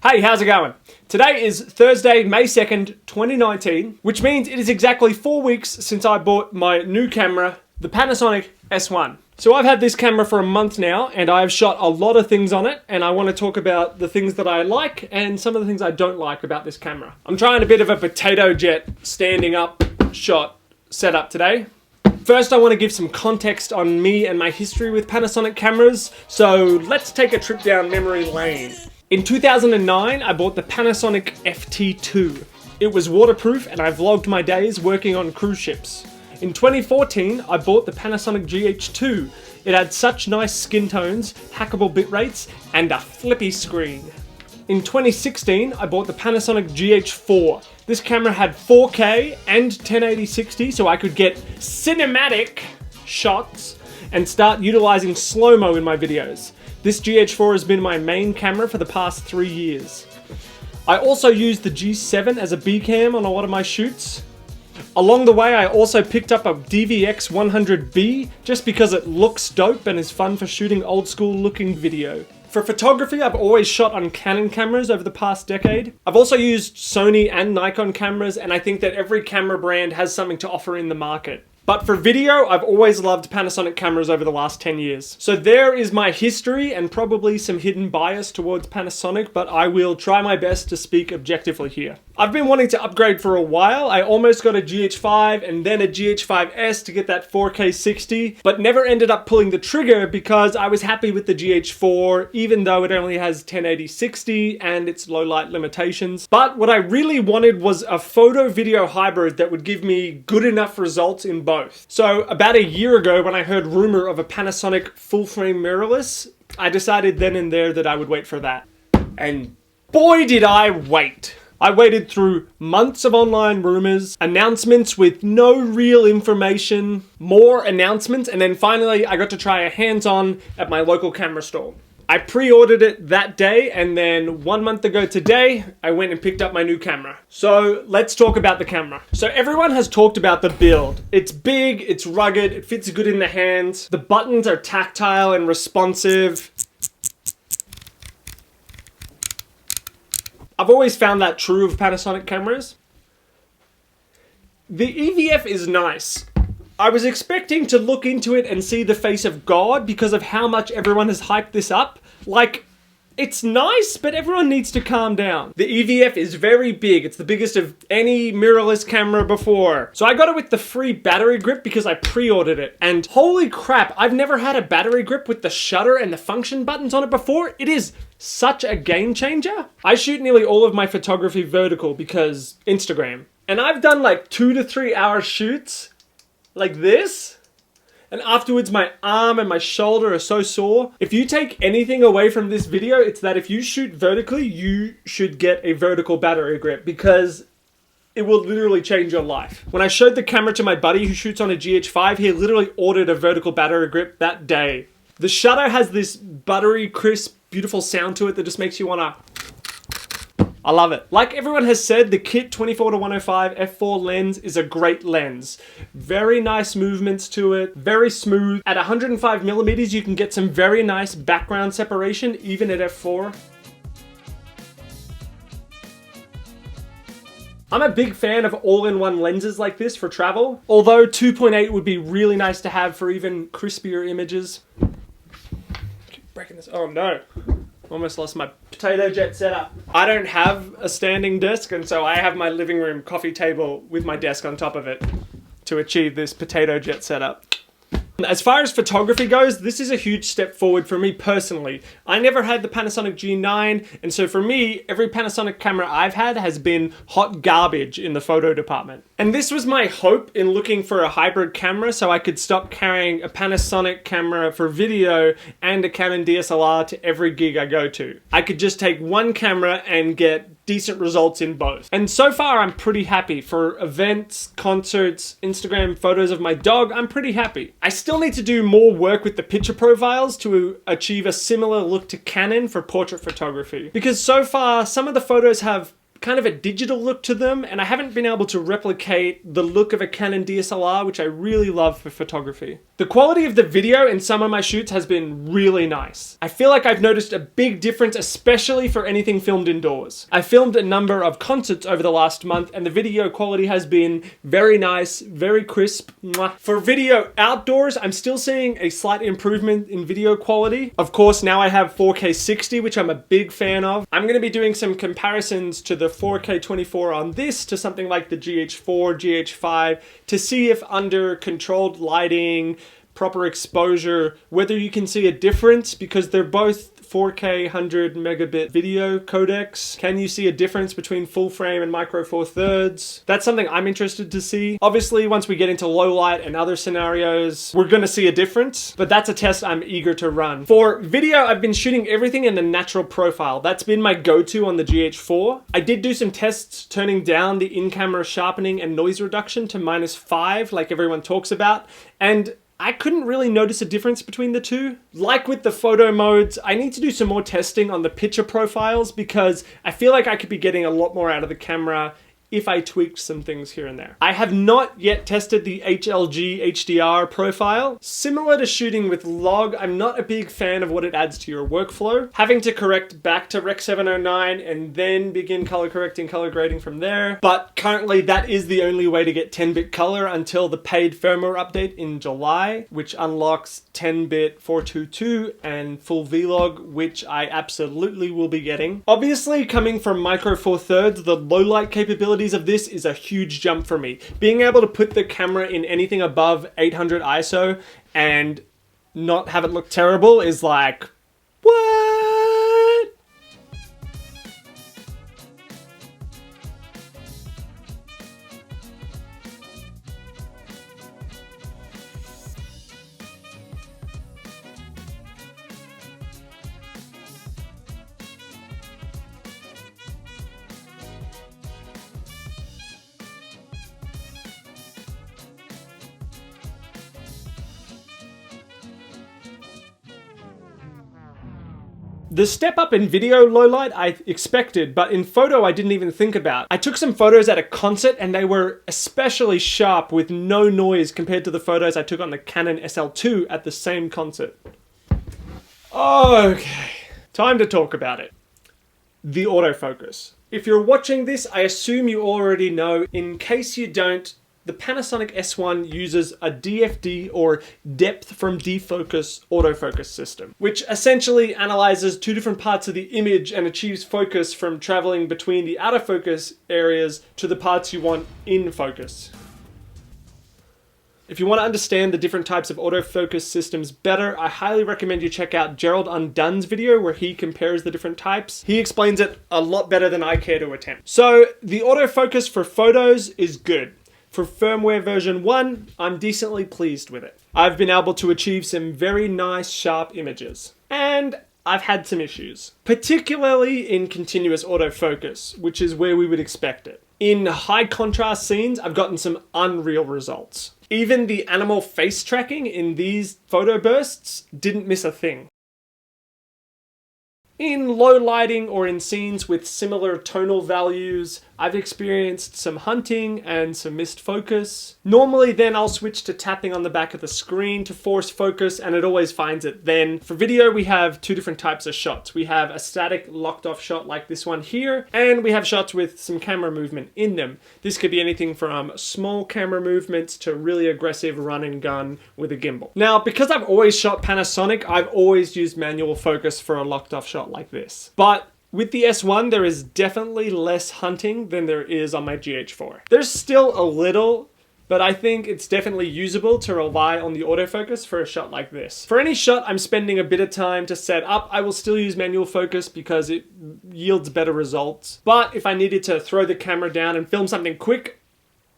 Hey, how's it going? Today is Thursday, May 2nd, 2019, which means it is exactly 4 weeks since I bought my new camera, the Panasonic S1. So I've had this camera for a month now, and I've shot a lot of things on it, and I want to talk about the things that I like and some of the things I don't like about this camera. I'm trying a bit of a potato jet standing up shot setup today. First, I want to give some context on me and my history with Panasonic cameras, so let's take a trip down memory lane. In 2009, I bought the Panasonic FT2. It was waterproof and I vlogged my days working on cruise ships. In 2014, I bought the Panasonic GH2. It had such nice skin tones, hackable bit rates, and a flippy screen. In 2016, I bought the Panasonic GH4. This camera had 4K and 1080-60, so I could get cinematic shots and start utilizing slow-mo in my videos. This GH4 has been my main camera for the past 3 years. I also used the G7 as a B cam on a lot of my shoots. Along the way, I also picked up a DVX100B just because it looks dope and is fun for shooting old school looking video. For photography, I've always shot on Canon cameras over the past decade. I've also used Sony and Nikon cameras, and I think that every camera brand has something to offer in the market. But for video, I've always loved Panasonic cameras over the last 10 years. So there is my history and probably some hidden bias towards Panasonic, but I will try my best to speak objectively here. I've been wanting to upgrade for a while. I almost got a GH5 and then a GH5S to get that 4K 60, but never ended up pulling the trigger because I was happy with the GH4, even though it only has 1080-60 and its low light limitations. But what I really wanted was a photo video hybrid that would give me good enough results in both. So about a year ago, when I heard rumor of a Panasonic full frame mirrorless, I decided then and there that I would wait for that. And boy did I wait! I waited through months of online rumors, announcements with no real information, more announcements, and then finally I got to try a hands-on at my local camera store. I pre-ordered it that day, and then 1 month ago today, I went and picked up my new camera. So let's talk about the camera. So everyone has talked about the build. It's big, it's rugged, it fits good in the hands. The buttons are tactile and responsive. I've always found that true of Panasonic cameras. The EVF is nice. I was expecting to look into it and see the face of God because of how much everyone has hyped this up. Like, it's nice, but everyone needs to calm down. The EVF is very big. It's the biggest of any mirrorless camera before. So I got it with the free battery grip because I pre-ordered it. And holy crap, I've never had a battery grip with the shutter and the function buttons on it before. It is such a game changer. I shoot nearly all of my photography vertical because Instagram. And I've done like 2 to 3 hour shoots like this. And afterwards my arm and my shoulder are so sore. If you take anything away from this video, it's that if you shoot vertically, you should get a vertical battery grip because it will literally change your life. When I showed the camera to my buddy who shoots on a GH5, he literally ordered a vertical battery grip that day. The shutter has this buttery, crisp, beautiful sound to it that just makes you wanna... I love it. Like everyone has said, the kit 24-105 f4 lens is a great lens. Very nice movements to it, very smooth. At 105mm, you can get some very nice background separation, even at f4. I'm a big fan of all-in-one lenses like this for travel, although 2.8 would be really nice to have for even crispier images. Keep breaking this. Oh no. Almost lost my potato jet setup. I don't have a standing desk, and so I have my living room coffee table with my desk on top of it to achieve this potato jet setup. As far as photography goes, this is a huge step forward for me personally. I never had the Panasonic G9, and so for me, every Panasonic camera I've had has been hot garbage in the photo department. And this was my hope in looking for a hybrid camera so I could stop carrying a Panasonic camera for video and a Canon DSLR to every gig I go to. I could just take one camera and get decent results in both. And so far, I'm pretty happy. For events, concerts, Instagram photos of my dog, I'm pretty happy. I still need to do more work with the picture profiles to achieve a similar look to Canon for portrait photography. Because so far, some of the photos have kind of a digital look to them, and I haven't been able to replicate the look of a Canon DSLR, which I really love for photography. The quality of the video in some of my shoots has been really nice. I feel like I've noticed a big difference, especially for anything filmed indoors. I filmed a number of concerts over the last month, and the video quality has been very nice, very crisp. Mwah. For video outdoors, I'm still seeing a slight improvement in video quality. Of course, now I have 4K 60, which I'm a big fan of. I'm going to be doing some comparisons to the 4K 24 on this to something like the GH4, GH5 to see if under controlled lighting, proper exposure, whether you can see a difference, because they're both 4K 100 megabit video codecs. Can you see a difference between full frame and micro four thirds? That's something I'm interested to see. Obviously, once we get into low light and other scenarios, we're gonna see a difference, but that's a test I'm eager to run. For video, I've been shooting everything in the natural profile. That's been my go-to on the GH4. I did do some tests turning down the in-camera sharpening and noise reduction to -5, like everyone talks about, and I couldn't really notice a difference between the two. Like with the photo modes, I need to do some more testing on the picture profiles because I feel like I could be getting a lot more out of the camera if I tweaked some things here and there. I have not yet tested the HLG HDR profile. Similar to shooting with log, I'm not a big fan of what it adds to your workflow. Having to correct back to Rec 709 and then begin color correcting, color grading from there. But currently that is the only way to get 10-bit color until the paid firmware update in July, which unlocks 10-bit 422 and full vlog, which I absolutely will be getting. Obviously, coming from micro four thirds, the low light capability of this is a huge jump for me. Being able to put the camera in anything above 800 ISO and not have it look terrible is like, what? The step up in video low light I expected, but in photo I didn't even think about. I took some photos at a concert and they were especially sharp with no noise compared to the photos I took on the Canon SL2 at the same concert. Okay, time to talk about it. The autofocus. If you're watching this, I assume you already know. In case you don't, the Panasonic S1 uses a DFD, or depth from defocus, autofocus system, which essentially analyzes two different parts of the image and achieves focus from traveling between the out of focus areas to the parts you want in focus. If you want to understand the different types of autofocus systems better, I highly recommend you check out Gerald Undone's video where he compares the different types. He explains it a lot better than I care to attempt. So the autofocus for photos is good. For firmware version 1, I'm decently pleased with it. I've been able to achieve some very nice sharp images. And I've had some issues, particularly in continuous autofocus, which is where we would expect it. In high contrast scenes, I've gotten some unreal results. Even the animal face tracking in these photo bursts didn't miss a thing. In low lighting or in scenes with similar tonal values, I've experienced some hunting and some missed focus. Normally then I'll switch to tapping on the back of the screen to force focus, and it always finds it then. For video, we have two different types of shots. We have a static locked off shot like this one here, and we have shots with some camera movement in them. This could be anything from small camera movements to really aggressive run and gun with a gimbal. Now, because I've always shot Panasonic, I've always used manual focus for a locked off shot like this. But with the S1, there is definitely less hunting than there is on my GH4. There's still a little, but I think it's definitely usable to rely on the autofocus for a shot like this. For any shot I'm spending a bit of time to set up, I will still use manual focus because it yields better results. But if I needed to throw the camera down and film something quick,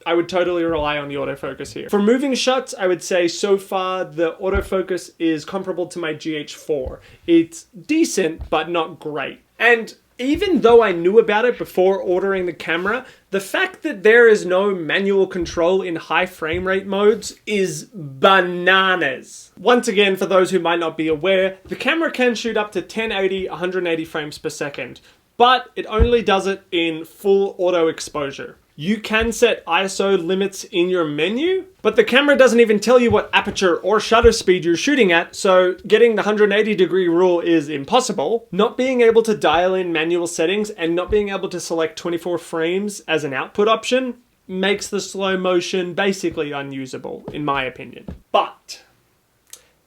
I would totally rely on the autofocus here. For moving shots, I would say so far the autofocus is comparable to my GH4. It's decent, but not great. And even though I knew about it before ordering the camera, the fact that there is no manual control in high frame rate modes is bananas. Once again, for those who might not be aware, the camera can shoot up to 1080, 180 frames per second. but it only does it in full auto exposure. You can set ISO limits in your menu, but the camera doesn't even tell you what aperture or shutter speed you're shooting at, so getting the 180-degree rule is impossible. Not being able to dial in manual settings and not being able to select 24 frames as an output option makes the slow motion basically unusable, in my opinion. But,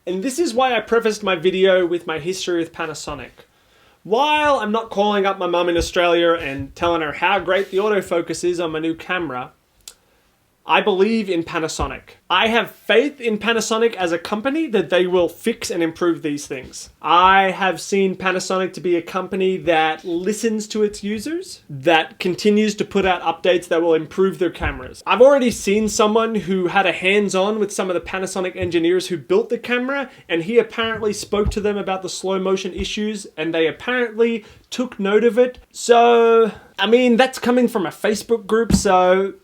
and this is why I prefaced my video with my history with Panasonic. While I'm not calling up my mum in Australia and telling her how great the autofocus is on my new camera, I believe in Panasonic. I have faith in Panasonic as a company that they will fix and improve these things. I have seen Panasonic to be a company that listens to its users, that continues to put out updates that will improve their cameras. I've already seen someone who had a hands-on with some of the Panasonic engineers who built the camera, and he apparently spoke to them about the slow motion issues, and they apparently took note of it. So, I mean, that's coming from a Facebook group, so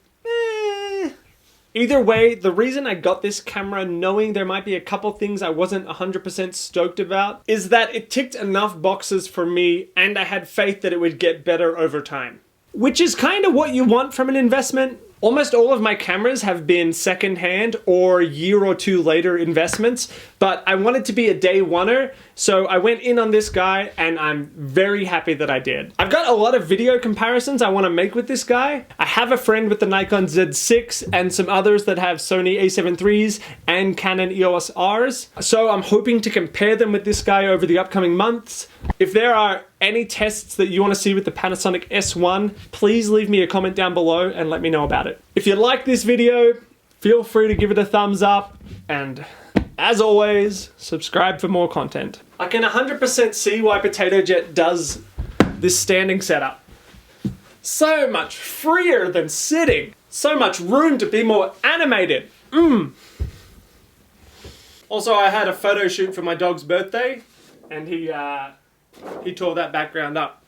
either way, the reason I got this camera knowing there might be a couple things I wasn't 100% stoked about is that it ticked enough boxes for me and I had faith that it would get better over time. Which is kind of what you want from an investment. Almost all of my cameras have been second-hand or year or two later investments, but I wanted to be a day oneer, so I went in on this guy and I'm very happy that I did. I've got a lot of video comparisons I want to make with this guy. I have a friend with the Nikon Z6 and some others that have Sony A7 IIIs and Canon EOS Rs, so I'm hoping to compare them with this guy over the upcoming months. If there are any tests that you want to see with the Panasonic S1, please leave me a comment down below and let me know about it. If you like this video, feel free to give it a thumbs up, and as always, subscribe for more content. I can 100% see why Potato Jet does this standing setup. So much freer than sitting. So much room to be more animated. Also, I had a photo shoot for my dog's birthday, and he tore that background up.